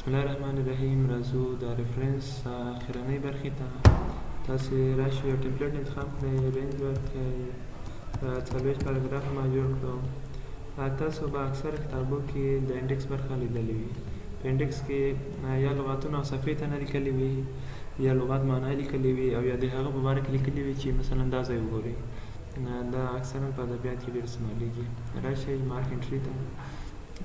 بسم الله الرحمن الرحیم. راځو د ریفرنس اخرنۍ برخې ته. تاسې راشئ یو ټمپلیټ انتخاب کړئ، رینج ورکړئ، 40 پاراګراف ما جوړ کړو. تاسو به اکثره کتابو کې د انډیکس برخه لیدلې وي. په انډیکس کې یا لغاتونه او صفحې ته نه لیکلې وي، یا لغات معنا لیکلې وي، او یا د هغه په باره کې لیکلې وي چې مثلا دا ځای وګورئ. دا اکثرا په ادبیات کې ډېر استعمالیږي. راشئ مارک انټري ته.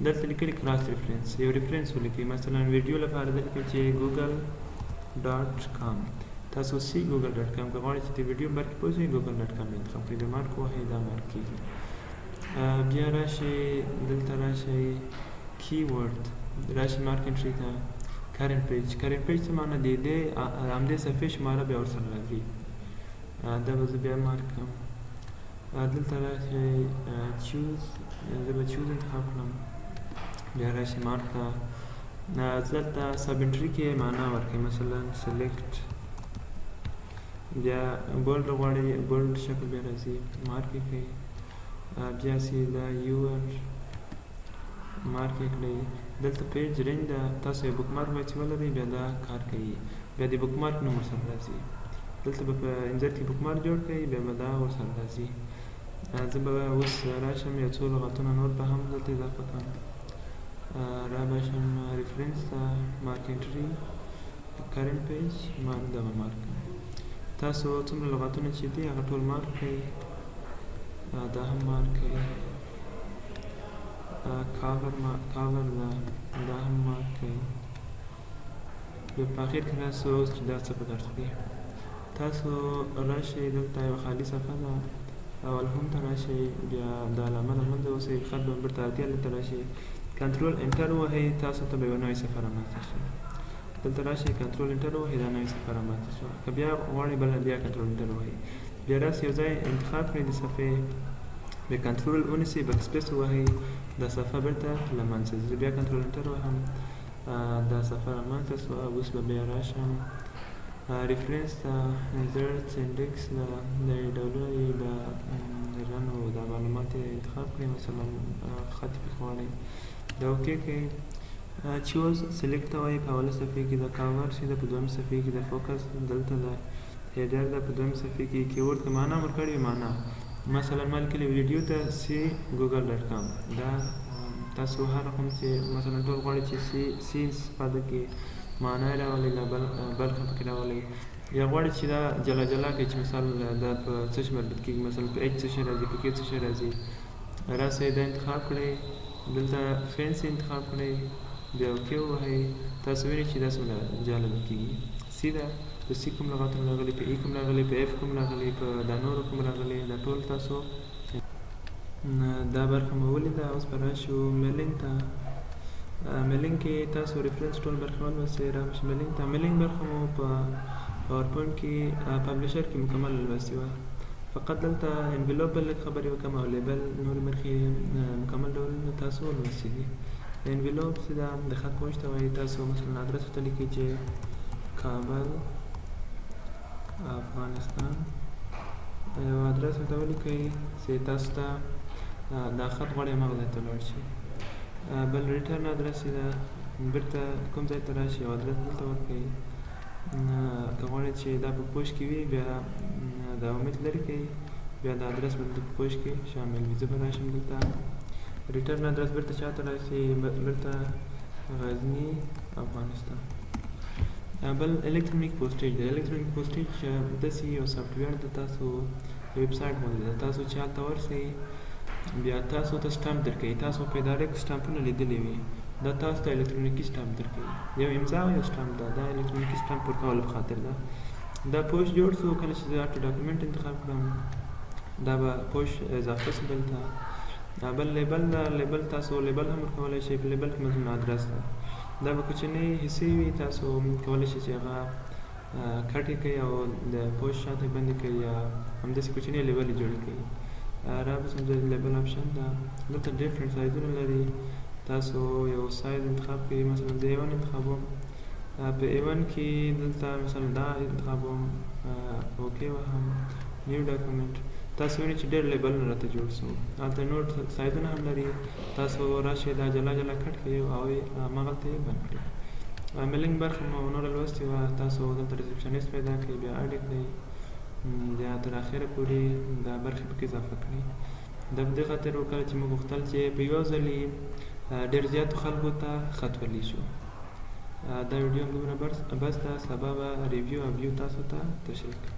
دلته لیکلي کراس ریفرنس، یو ریفرنس ولیکئ. مثلا ویډیو لپاره دلیکئ چې google.com. تاسو سی google.com که غواړئ چې د ویډیو برخې پوه شئ google.com انتخاب کړئ، د مارک ووهئ، دا مارک کېږي. بیا راشئ دلته راشئ کیورډ، راشئ مارک انټري ته. کرنټ پیج، کرنټ پیج څه معنی دی؟ د همدې صفحې شماره بیا ورسره راځي. دا به زه بیا مارک کړم. دلته راشئ چوز، زه به چوز انتخاب کړم. بیا راشئ مارک ته. دلته سب انټري کې معنا ورکړئ، مثلا سلیکټ. بیا بولډ غواړئ، بولډ شکل بیا راځي، مارک یې کړئ. بیا سیده یور مارک یې کړئ. دلته پیج رینج ده، تاسو یو بک مارک باید چې ولرئ، بیا دا کار کوي. بیا د بک مارک نوم ورسره راځي. دلته به په انځر کې بک مارک جوړ کړئ، بیا به دا ورسره راځي. زه به اوس راشم یو څو لغتونه نور به هم دلته اضافه کړم. را به شم ریفرنس ته، مارک انټري، کرنټ پیج، دا به مارک کړم. تاسو څومره لغتونه چې دي هغه ټول مارک کړئ. دا هم مارک کړئ. کاور ده، دا هم مارک کړئ. بیا په اخر کې تاسو اوس چې دا څه په درس دی. تاسو راشئ دلته یوه خالي صفحه ده، اول هم ته راشئ، بیا د علامه له منځه اوسئ، خط بمبر ته اتیا ته راشئ، کنټرول انټر ووهئ، تاسو ته به یوه نوې صفحه رامنځته شي. دلته راشئ کنټرول انټر ووهئ، دا نوې صفحه رامنځته شوه. که بیا غواړئ بله بیا کنټرول انټر ووهئ. بیا راسئ یو ځای انتخاب کړئ د صفحې، بیا کنټرول ونیسئ، بیک سپیس ووهئ، دا صفحه بېرته له منځه ځي. بیا کنټرول انټر وهم، دا صفحه رامنځته شوه. اوس به بیا راشم ریفرنس ته، انزرټ، انډیکس، د ډولونه دي، د رنو د معلومات انتخاب کړئ، مثلا خط پې غواړئ، دا اوکې کړئ. چوز سلیکټ ته وایي، په اوله صفحې کې د کاور چې ده، په دویمه صفحې کې د فوکس، دلته د هیډر ده، په دویمه صفحې کې کیورډ که معنا ورکړې وي معنا، مثلا ما لیکلي ویډیو ته سی google.com. دا تاسو هر رقم چې مثلا ټول غواړئ چې سی استفاده کې معنا یې راولئ، بل هم پکې راولئ، یا غواړئ چې دا جلا جلا کړئ چې مثال دا په څه شي مربوط کېږي، مثلا په ایچ څه شی راځي، په کې څه شی راځي. راسئ دا انتخاب کړئ، دلته فینسي انتخاب کړئ، بیا اوکې ووهئ. تاسو وینئ چې دا څومره جالب کېږي. سی ده، په سی کوم لغتونه راغلي، په ای کوم راغلي، په اف کوم راغلي، په دا نورو کوم راغلي، دا ټول تاسو دا برخه مو ولیده. اوس به راشو میلینګ ته. میلینګ کې تاسو ریفرنس ټول برخه ولوستئ. راشئ میلینګ ته. میلینګ برخه مو په پاورپوینټ کې پبلیشر کې مکمل لوستې وه. فقط دلته انویلوپ بل لږ خبرې وکړم او لیبل نورې برخې مکمل ډول تاسو ولوستې دي. انویلوپ چې ده د خط پوسټ ته وایي. تاسو مثلا ادرس ورته لیکئ چې کابل افغانستان، یو ادرس ورته ولیکئ چې تاسو ته دا خط غواړئ هماغه ځای ته ولاړ شي. بل ریټرن ادرس چې ده بېرته کوم ځای ته راشي، یو ادرس دلته ورکړئ. که غواړئ چې دا په پوسټ کې وي، بیا دا امید لرې کړئ، بیا دا ادرس به دلته په پوسټ کې شامل وي. زه به راشم دلته ریټرن ادرس بېرته چا ته راشي، بېرته غزني افغانستان. بل الکترونیک پوسټیج دی. الکترونیک پوسټیج داسې یو سافټویر ده، تاسو ویب سایټ باندې ده، تاسو چې هلته ورسئ، بیا تاسو ته سټامپ درکوي. تاسو په ډایرکټ سټامپونه لیدلي وي، دا تاسو ته الکترونیکي سټامپ درکوي، یو امضا او یو سټامپ ده. دا الکترونیکي سټامپ ورکولو په خاطر ده. دا پوسټ جوړ شو، کله چې زه اټو ډاکومنټ انتخاب کړم، دا به پوسټ اضافه شي دلته. بل لیبل ده. لیبل تاسو لیبل هم ورکولی شئ. په لیبل کې مثلا ادرس ده، دا به کوچنۍ حصې وي، تاسو کولی شئ چې هغه کټ یې کړئ او د پوسټ شاته یې بندې کړئ، یا همداسې کوچنۍ لیبل یې جوړې کړئ. را به شم د لیبل آپشن ده. دلته ډیفرنټ سایزونه لري، تاسو یو سایز انتخاب کړئ، مثلا زه A1 انتخابوم. په A1 کې دلته مثلا دا انتخابوم، اوکې وهم، نیو ډاکومنټ. تاسو وینئ چې ډېر لیبلونه راته جوړ شو. هلته نور سایزونه هم لري، تاسو راشئ دا جلا جلا کټ کړئ او هماغلته یې بند کړئ. میلینګ برخه مو نوره لوستې وه. تاسو دلته ریسپشنیست پیدا کړئ، بیا اډ یې کړئ، بیا تر اخره پورې دا برخې پکې اضافه کړئ. د دې خاطر وکړه چې موږ غوښتل چې په یو ځل ډېر زیاتو خلکو ته خط ولیږو. دا ویډیو هم دومره بس ده. سبا به ریویو او ویو تاسو ته تشریح کړم.